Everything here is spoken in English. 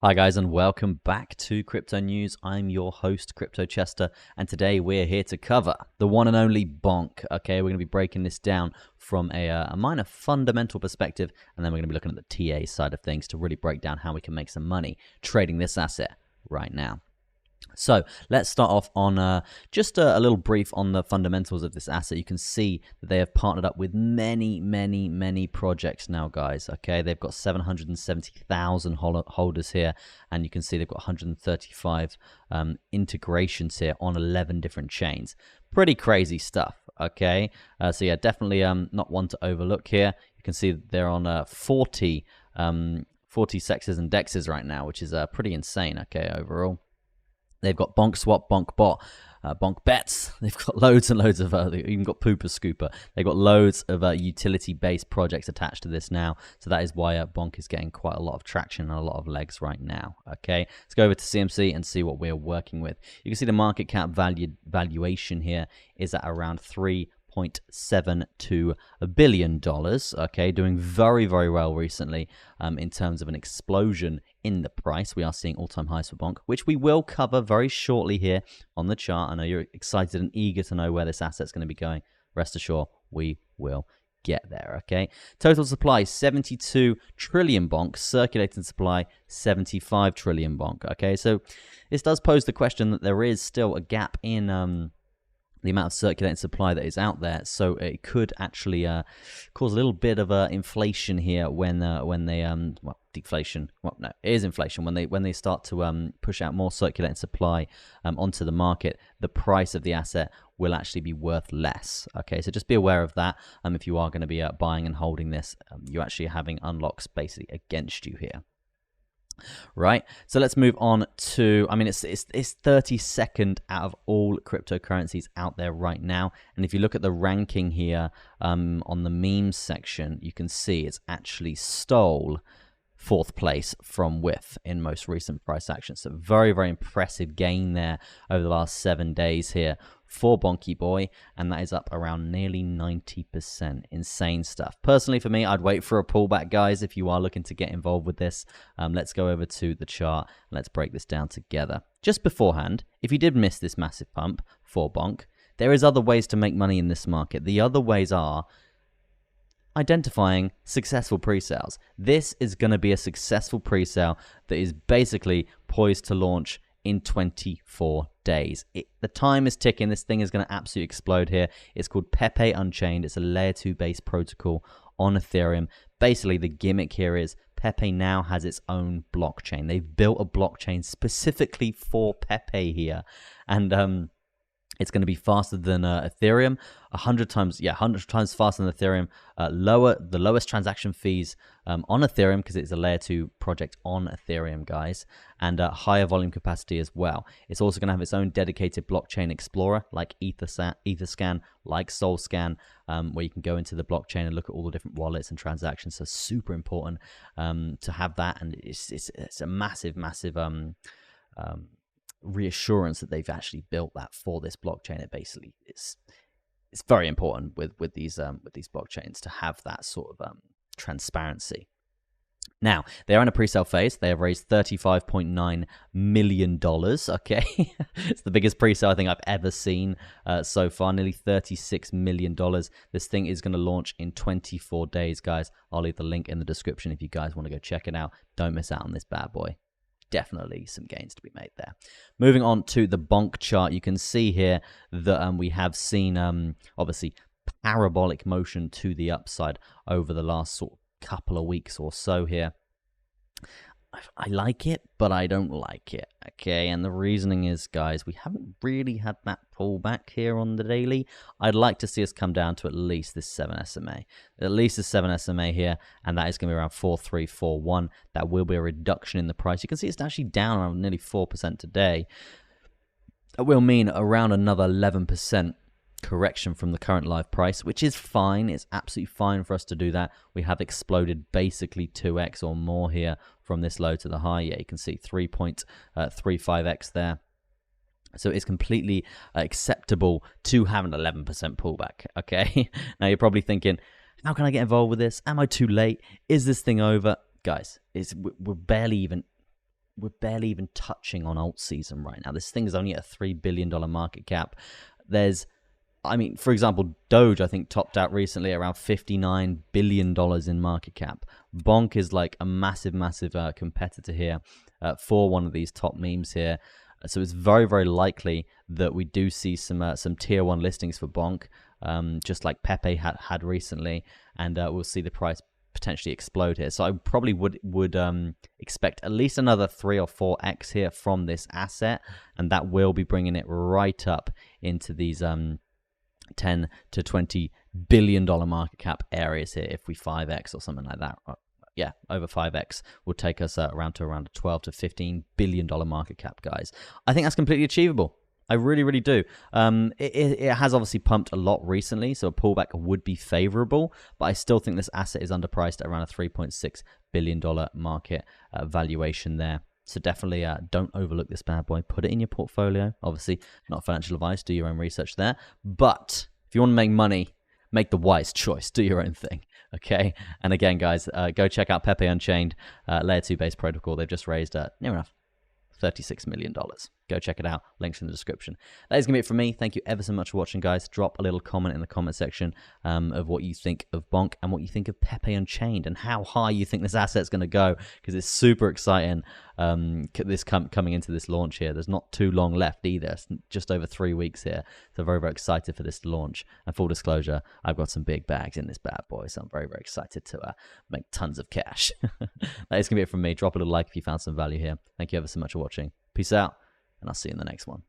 Hi guys and welcome back to Crypto News. I'm your host Crypto Chester and today we're here to cover the one and only Bonk. Okay, we're going to be breaking this down from a minor fundamental perspective, and then we're going to be looking at the TA side of things to really break down how we can make some money trading this asset right now. So let's start off on just a little brief on the fundamentals of this asset. You can see that they have partnered up with many projects now, guys. Okay, they've got 770,000 holders here, and you can see they've got 135 integrations here on 11 different chains. Pretty crazy stuff. Okay, so yeah, definitely not one to overlook here. You can see that they're on 40 sexes and dexes right now, which is pretty insane. Okay, overall. They've got Bonk Swap, Bonk Bot, Bonk Bets. They've got loads and loads of, they've even got Pooper Scooper. They've got loads of utility-based projects attached to this now. So that is why Bonk is getting quite a lot of traction and a lot of legs right now. Okay, let's go over to CMC and see what we're working with. You can see the market cap valuation here is at around $3.72 billion. Okay, doing very well recently in terms of an explosion in the price. We are seeing all-time highs for Bonk, which we will cover very shortly here on the chart. I know you're excited and eager to know where this asset's going to be going. Rest assured, we will get there. Okay, total supply 72 trillion Bonk, circulating supply 75 trillion Bonk. Okay, so this does pose the question that there is still a gap in the amount of circulating supply that is out there, so it could actually cause a little bit of inflation here when they well, deflation. Well, no, it is inflation when they start to push out more circulating supply onto the market. The price of the asset will actually be worth less. Okay, so just be aware of that. If you are going to be buying and holding this, you're actually having unlocks basically against you here. Right, so let's move on to, I mean, it's 32nd out of all cryptocurrencies out there right now. And if you look at the ranking here on the memes section, you can see it's actually stole 4th place from WIF in most recent price action. So very impressive gain there over the last 7 days here for Bonky Boy, and that is up around nearly 90%. Insane stuff. Personally, for me, I'd wait for a pullback, guys, if you are looking to get involved with this. Let's go over to the chart and let's break this down together. Just beforehand, if you did miss this massive pump for Bonk, there is other ways to make money in this market. The other ways are identifying successful pre-sales. This is going to be a successful pre-sale that is basically poised to launch in 24 days. The time is ticking. This thing is going to absolutely explode here. It's called Pepe Unchained. It's a layer 2 based protocol on Ethereum. Basically, the gimmick here is Pepe now has its own blockchain. They've built a blockchain specifically for Pepe here, and it's going to be faster than Ethereum, 100 times faster than Ethereum. The lowest transaction fees on Ethereum, because it's a layer 2 project on Ethereum, guys, and higher volume capacity as well. It's also going to have its own dedicated blockchain explorer, like Etherscan, like SolScan, where you can go into the blockchain and look at all the different wallets and transactions. So super important to have that, and it's a massive reassurance that they've actually built that for this blockchain. It basically it's very important with these blockchains to have that sort of transparency. Now, they're in a pre-sale phase. They have raised $35.9 million. Okay, it's the biggest pre-sale I think I've ever seen so far. Nearly $36 million. This thing is going to launch in 24 days, guys. I'll leave the link in the description if you guys want to go check it out. Don't miss out on this bad boy. Definitely some gains to be made there. Moving on to the Bonk chart, you can see here that we have seen obviously parabolic motion to the upside over the last sort of couple of weeks or so here. I like it, but I don't like it. Okay, and the reasoning is, guys, we haven't really had that pullback here on the daily. I'd like to see us come down to at least this 7 SMA. At least this 7 SMA here, and that is going to be around 4341. That will be a reduction in the price. You can see it's actually down around nearly 4% today. That will mean around another 11% correction from the current live price, which is fine. It's absolutely fine for us to do that. We have exploded basically 2x or more here from this low to the high. Yeah, you can see 3.35x there. So it's completely acceptable to have an 11% pullback. Okay, now you're probably thinking, how can I get involved with this? Am I too late? Is this thing over? Guys, we're barely even we're barely even touching on alt season right now. This thing is only at a $3 billion market cap. For example, Doge, I think, topped out recently around $59 billion in market cap. Bonk is like a massive competitor here for one of these top memes here. So it's very, very likely that we do see some tier 1 listings for Bonk, just like Pepe had recently, and we'll see the price potentially explode here. So I probably would expect at least another 3 or 4x here from this asset, and that will be bringing it right up into these 10 to 20 billion dollar market cap areas here if we 5x or something like that. Yeah, over 5x would take us around a 12 to 15 billion dollar market cap, guys. I think that's completely achievable. I really, really do. It has obviously pumped a lot recently, so a pullback would be favorable, but I still think this asset is underpriced at around a $3.6 billion market valuation there. So definitely don't overlook this bad boy. Put it in your portfolio. Obviously, not financial advice. Do your own research there. But if you want to make money, make the wise choice. Do your own thing. Okay? And again, guys, go check out Pepe Unchained, Layer 2 based protocol. They've just raised near enough $36 million. Go check it out. Links in the description. That is going to be it from me. Thank you ever so much for watching, guys. Drop a little comment in the comment section of what you think of Bonk and what you think of Pepe Unchained and how high you think this asset's going to go, because it's super exciting coming into this launch here. There's not too long left either. It's just over 3 weeks here. So very, very excited for this launch. And full disclosure, I've got some big bags in this bad boy, so I'm very, very excited to make tons of cash. That is going to be it from me. Drop a little like if you found some value here. Thank you ever so much for watching. Peace out, and I'll see you in the next one.